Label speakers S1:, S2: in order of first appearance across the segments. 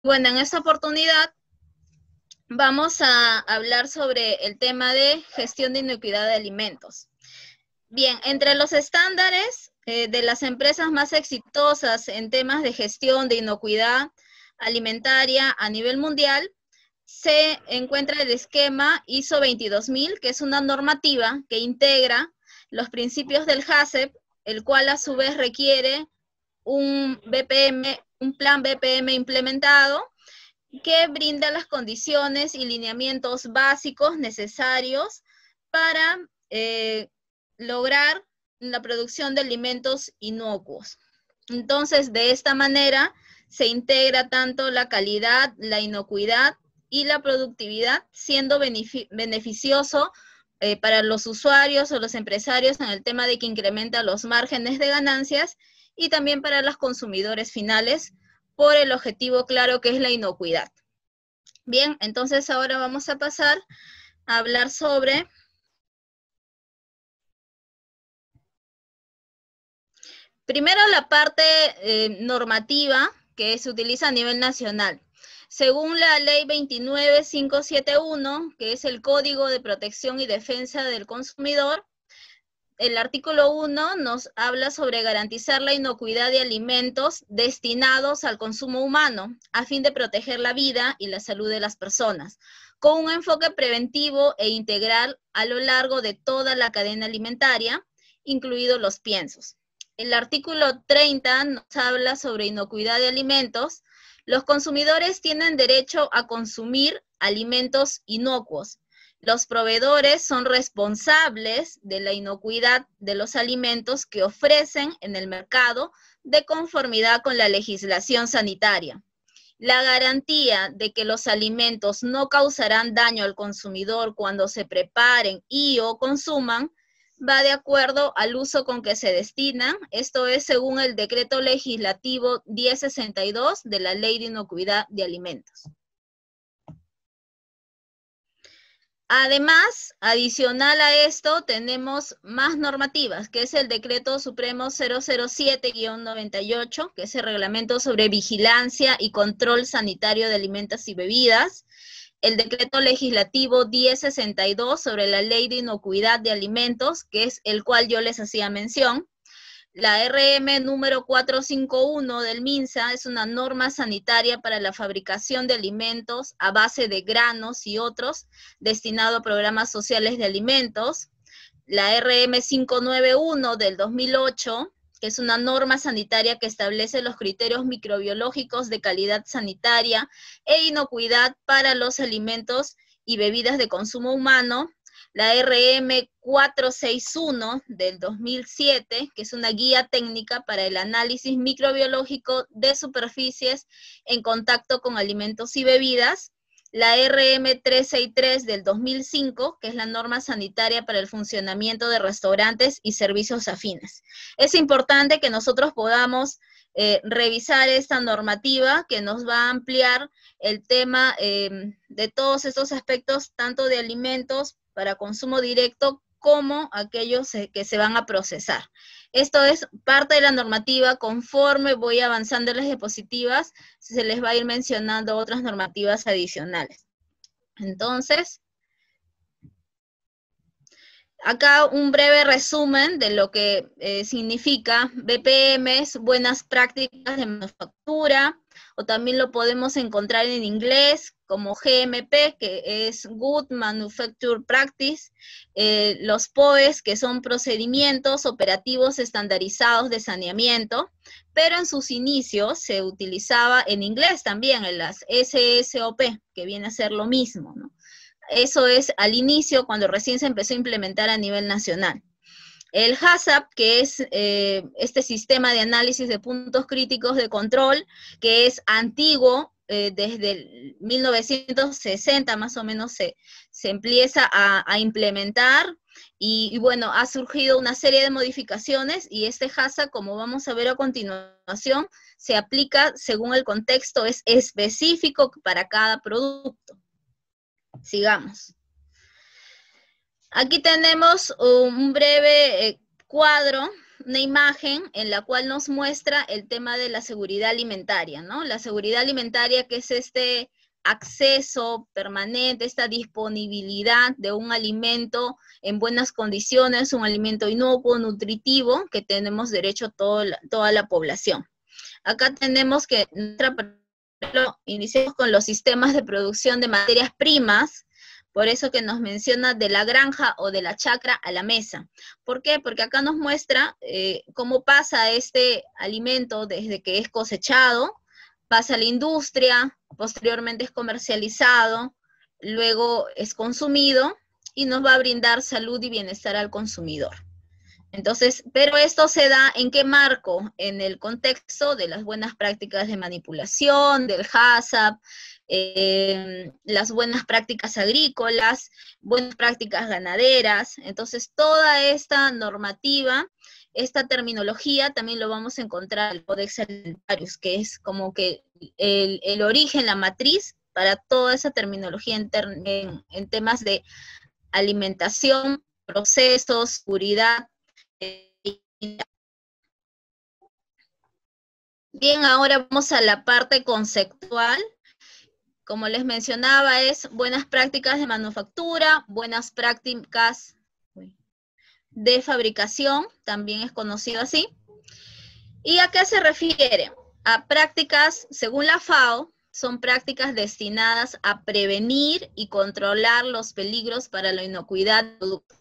S1: Bueno, en esta oportunidad vamos a hablar sobre el tema de gestión de inocuidad de alimentos. Bien, entre los estándares de las empresas más exitosas en temas de gestión de inocuidad alimentaria a nivel mundial, se encuentra el esquema ISO 22000, que es una normativa que integra los principios del HACCP, el cual a su vez requiere un BPM, un plan BPM implementado que brinda las condiciones y lineamientos básicos necesarios para lograr la producción de alimentos inocuos. Entonces, de esta manera se integra tanto la calidad, la inocuidad y la productividad, siendo beneficioso para los usuarios o los empresarios en el tema de que incrementa los márgenes de ganancias y también para los consumidores finales por el objetivo claro que es la inocuidad. Bien, entonces ahora vamos a pasar a hablar sobre primero la parte normativa que se utiliza a nivel nacional. Según la ley 29571, que es el Código de Protección y Defensa del Consumidor, el artículo 1 nos habla sobre garantizar la inocuidad de alimentos destinados al consumo humano a fin de proteger la vida y la salud de las personas, con un enfoque preventivo e integral a lo largo de toda la cadena alimentaria, incluidos los piensos. El artículo 30 nos habla sobre inocuidad de alimentos. Los consumidores tienen derecho a consumir alimentos inocuos. Los proveedores son responsables de la inocuidad de los alimentos que ofrecen en el mercado de conformidad con la legislación sanitaria. La garantía de que los alimentos no causarán daño al consumidor cuando se preparen y o consuman va de acuerdo al uso con que se destinan. Esto es según el Decreto Legislativo 1062 de la Ley de Inocuidad de Alimentos. Además, adicional a esto, tenemos más normativas, que es el Decreto Supremo 007-98, que es el Reglamento sobre Vigilancia y Control Sanitario de Alimentos y Bebidas, el Decreto Legislativo 1062 sobre la Ley de Inocuidad de Alimentos, que es el cual yo les hacía mención, la RM número 451 del MINSA es una norma sanitaria para la fabricación de alimentos a base de granos y otros destinado a programas sociales de alimentos. La RM 591 del 2008, que es una norma sanitaria que establece los criterios microbiológicos de calidad sanitaria e inocuidad para los alimentos y bebidas de consumo humano. La RM 461 del 2007, que es una guía técnica para el análisis microbiológico de superficies en contacto con alimentos y bebidas. La RM 363 del 2005, que es la norma sanitaria para el funcionamiento de restaurantes y servicios afines. Es importante que nosotros podamos revisar esta normativa que nos va a ampliar el tema de todos estos aspectos, tanto de alimentos para consumo directo como aquellos que se van a procesar. Esto es parte de la normativa. Conforme voy avanzando en las diapositivas, se les va a ir mencionando otras normativas adicionales. Entonces, acá un breve resumen de lo que significa BPMs, buenas prácticas de manufactura, o también lo podemos encontrar en inglés como GMP, que es Good Manufacture Practice, los POEs, que son procedimientos operativos estandarizados de saneamiento, pero en sus inicios se utilizaba en inglés también, en las SSOP, que viene a ser lo mismo, ¿no? Eso es al inicio, cuando recién se empezó a implementar a nivel nacional. El HACCP, que es este sistema de análisis de puntos críticos de control, que es antiguo, desde el 1960 más o menos se empieza a implementar, y bueno, ha surgido una serie de modificaciones, y este HACCP, como vamos a ver a continuación, se aplica según el contexto, es específico para cada producto. Sigamos. Aquí tenemos un breve cuadro una imagen en la cual nos muestra el tema de la seguridad alimentaria, ¿no? La seguridad alimentaria, que es este acceso permanente, esta disponibilidad de un alimento en buenas condiciones, un alimento inocuo, nutritivo, que tenemos derecho toda la población. Acá tenemos que, iniciamos con los sistemas de producción de materias primas, por eso que nos menciona de la granja o de la chacra a la mesa. ¿Por qué? Porque acá nos muestra cómo pasa este alimento desde que es cosechado, pasa a la industria, posteriormente es comercializado, luego es consumido y nos va a brindar salud y bienestar al consumidor. Entonces, pero esto se da ¿en qué marco? En el contexto de las buenas prácticas de manipulación, del HACCP, las buenas prácticas agrícolas, buenas prácticas ganaderas. Entonces, toda esta normativa, esta terminología también lo vamos a encontrar en el Codex Alimentarius, que es como que el origen, la matriz para toda esa terminología en temas de alimentación, procesos, seguridad. Bien, ahora vamos a la parte conceptual. Como les mencionaba, es buenas prácticas de manufactura, buenas prácticas de fabricación, también es conocido así. ¿Y a qué se refiere? A prácticas, según la FAO, son prácticas destinadas a prevenir y controlar los peligros para la inocuidad del producto,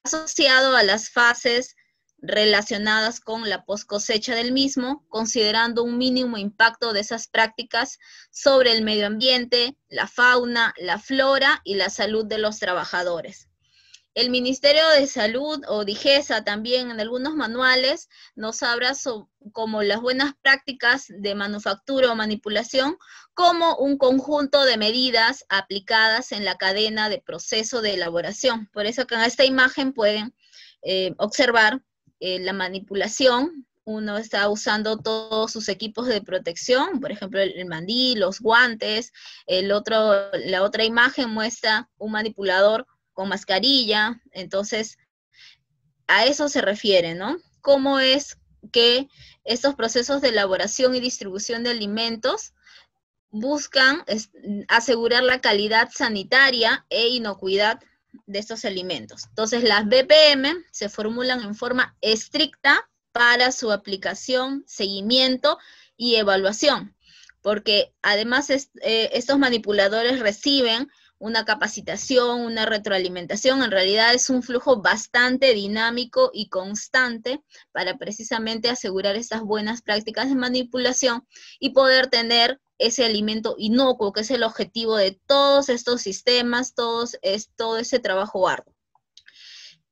S1: asociado a las fases relacionadas con la post-cosecha del mismo, considerando un mínimo impacto de esas prácticas sobre el medio ambiente, la fauna, la flora y la salud de los trabajadores. El Ministerio de Salud o DIGESA también en algunos manuales nos habla como las buenas prácticas de manufactura o manipulación como un conjunto de medidas aplicadas en la cadena de proceso de elaboración. Por eso que en esta imagen pueden observar la manipulación. Uno está usando todos sus equipos de protección, por ejemplo el mandil, los guantes. La otra imagen muestra un manipulador con mascarilla. Entonces, a eso se refiere, ¿no? ¿Cómo es que estos procesos de elaboración y distribución de alimentos buscan asegurar la calidad sanitaria e inocuidad de estos alimentos? Entonces, las BPM se formulan en forma estricta para su aplicación, seguimiento y evaluación, porque además estos manipuladores reciben una capacitación, una retroalimentación. En realidad es un flujo bastante dinámico y constante para precisamente asegurar estas buenas prácticas de manipulación y poder tener ese alimento inocuo, que es el objetivo de todos estos sistemas, todo ese trabajo arduo.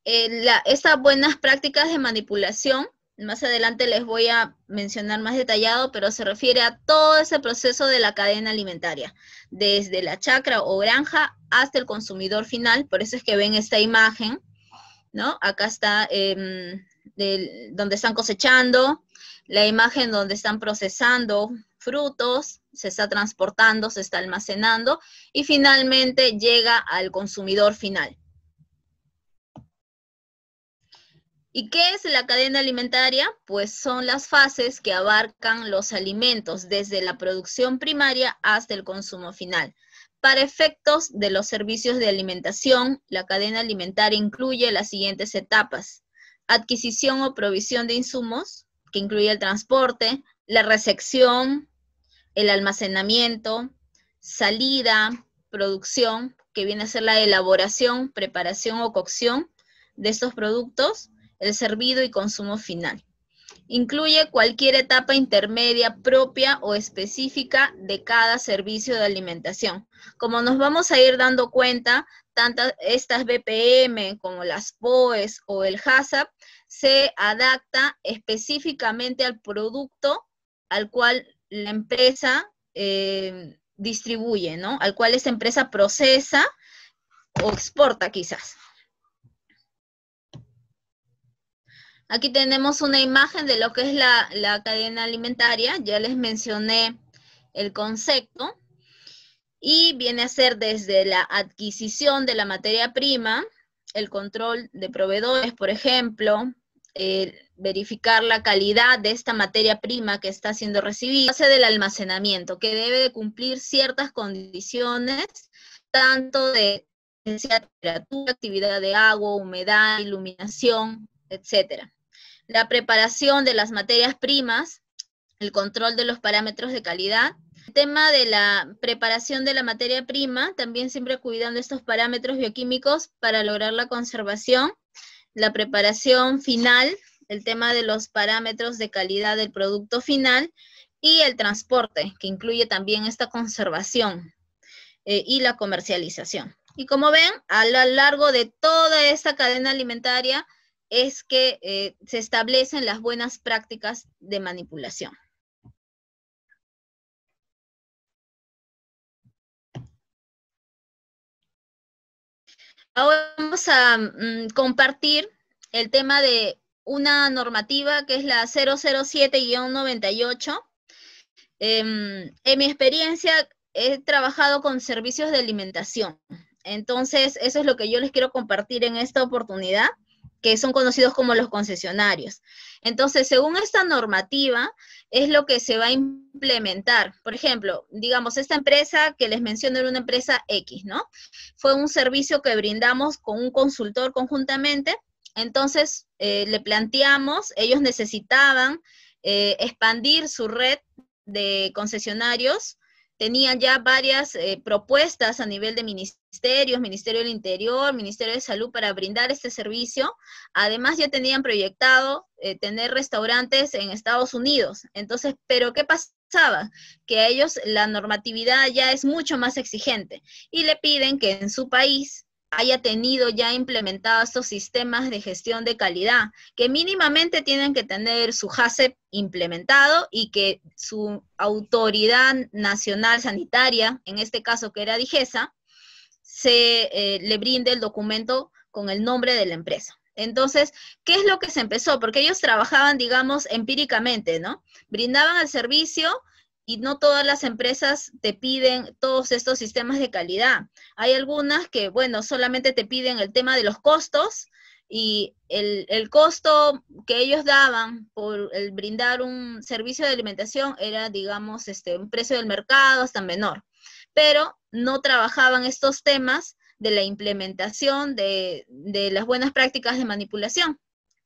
S1: Estas buenas prácticas de manipulación, más adelante les voy a mencionar más detallado, pero se refiere a todo ese proceso de la cadena alimentaria, desde la chacra o granja hasta el consumidor final. Por eso es que ven esta imagen, ¿no? Acá está donde están cosechando, la imagen donde están procesando frutos, se está transportando, se está almacenando, y finalmente llega al consumidor final. ¿Y qué es la cadena alimentaria? Pues son las fases que abarcan los alimentos desde la producción primaria hasta el consumo final. Para efectos de los servicios de alimentación, la cadena alimentaria incluye las siguientes etapas: adquisición o provisión de insumos, que incluye el transporte, la recepción, el almacenamiento, salida, producción, que viene a ser la elaboración, preparación o cocción de estos productos, el servido y consumo final. Incluye cualquier etapa intermedia propia o específica de cada servicio de alimentación. Como nos vamos a ir dando cuenta, tanto estas BPM como las POEs o el HACCP se adapta específicamente al producto al cual la empresa distribuye, ¿no? Al cual esa empresa procesa o exporta quizás. Aquí tenemos una imagen de lo que es la cadena alimentaria. Ya les mencioné el concepto. Y viene a ser desde la adquisición de la materia prima, el control de proveedores, por ejemplo, verificar la calidad de esta materia prima que está siendo recibida, base del almacenamiento, que debe de cumplir ciertas condiciones, tanto de temperatura, actividad de agua, humedad, iluminación, etcétera. La preparación de las materias primas, el control de los parámetros de calidad. El tema de la preparación de la materia prima, también siempre cuidando estos parámetros bioquímicos para lograr la conservación. La preparación final, el tema de los parámetros de calidad del producto final, y el transporte, que incluye también esta conservación y la comercialización. Y como ven, a lo largo de toda esta cadena alimentaria es que se establecen las buenas prácticas de manipulación. Ahora vamos a compartir el tema de una normativa que es la 007-98. En mi experiencia he trabajado con servicios de alimentación. Entonces, eso es lo que yo les quiero compartir en esta oportunidad, que son conocidos como los concesionarios. Entonces, según esta normativa, es lo que se va a implementar. Por ejemplo, digamos, esta empresa que les menciono era una empresa X, ¿no? Fue un servicio que brindamos con un consultor conjuntamente. Entonces, le planteamos, ellos necesitaban expandir su red de concesionarios. Tenían ya varias propuestas a nivel de ministerios, Ministerio del Interior, Ministerio de Salud, para brindar este servicio. Además, ya tenían proyectado tener restaurantes en Estados Unidos. Entonces, ¿pero qué pasaba? Que a ellos la normatividad ya es mucho más exigente y le piden que en su país haya tenido ya implementados estos sistemas de gestión de calidad, que mínimamente tienen que tener su HACCP implementado y que su autoridad nacional sanitaria, en este caso que era DIGESA, le brinde el documento con el nombre de la empresa. Entonces, ¿qué es lo que se empezó? Porque ellos trabajaban, digamos, empíricamente, ¿no? Brindaban el servicio y no todas las empresas te piden todos estos sistemas de calidad. Hay algunas que, bueno, solamente te piden el tema de los costos, y el costo que ellos daban por el brindar un servicio de alimentación era, digamos, un precio del mercado hasta menor. Pero no trabajaban estos temas de la implementación de las buenas prácticas de manipulación.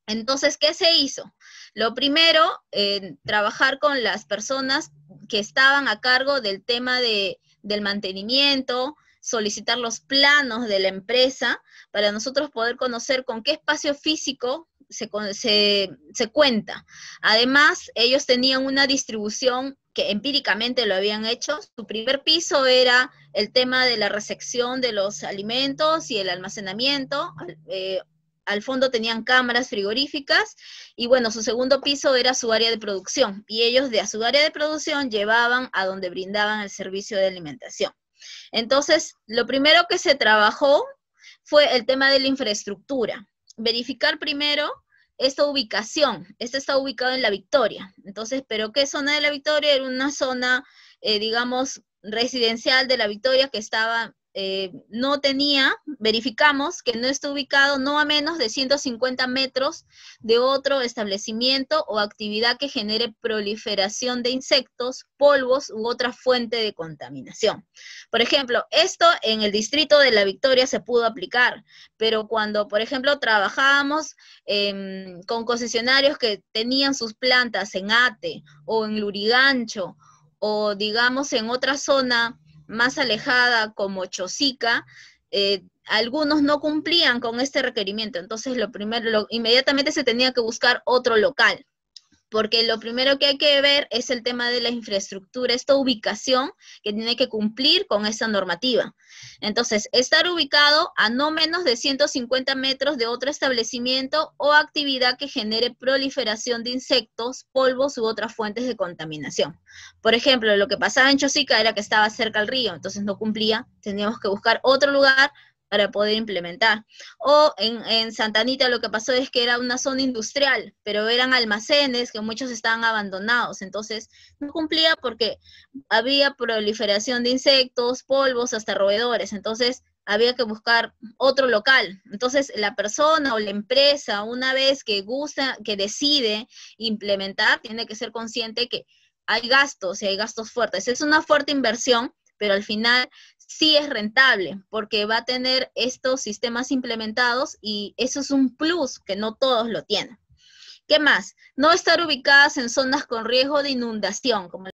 S1: Entonces, ¿qué se hizo? Lo primero, trabajar con las personas que estaban a cargo del tema del mantenimiento, solicitar los planos de la empresa para nosotros poder conocer con qué espacio físico se cuenta. Además, ellos tenían una distribución que empíricamente lo habían hecho. Su primer piso era el tema de la recepción de los alimentos y el almacenamiento. Al fondo tenían cámaras frigoríficas y bueno, su segundo piso era su área de producción y ellos de su área de producción llevaban a donde brindaban el servicio de alimentación. Entonces, lo primero que se trabajó fue el tema de la infraestructura. Verificar primero esta ubicación. Este está ubicado en La Victoria. Entonces, ¿pero qué zona de La Victoria? Era una zona, digamos, residencial de La Victoria que estaba... no tenía, verificamos que no está ubicado no a menos de 150 metros de otro establecimiento o actividad que genere proliferación de insectos, polvos u otra fuente de contaminación. Por ejemplo, esto en el distrito de La Victoria se pudo aplicar, pero cuando, por ejemplo, trabajábamos con concesionarios que tenían sus plantas en Ate o en Lurigancho o digamos en otra zona más alejada como Chosica, algunos no cumplían con este requerimiento. Entonces, inmediatamente se tenía que buscar otro local, porque lo primero que hay que ver es el tema de la infraestructura, esta ubicación que tiene que cumplir con esa normativa. Entonces, estar ubicado a no menos de 150 metros de otro establecimiento o actividad que genere proliferación de insectos, polvos u otras fuentes de contaminación. Por ejemplo, lo que pasaba en Chosica era que estaba cerca al río, entonces no cumplía, teníamos que buscar otro lugar para poder implementar. O en Santa Anita lo que pasó es que era una zona industrial, pero eran almacenes que muchos estaban abandonados, entonces no cumplía porque había proliferación de insectos, polvos, hasta roedores, entonces había que buscar otro local. Entonces, la persona o la empresa, una vez que decide implementar, tiene que ser consciente que hay gastos y hay gastos fuertes. Es una fuerte inversión, pero al final sí es rentable, porque va a tener estos sistemas implementados y eso es un plus que no todos lo tienen. ¿Qué más? No estar ubicadas en zonas con riesgo de inundación, como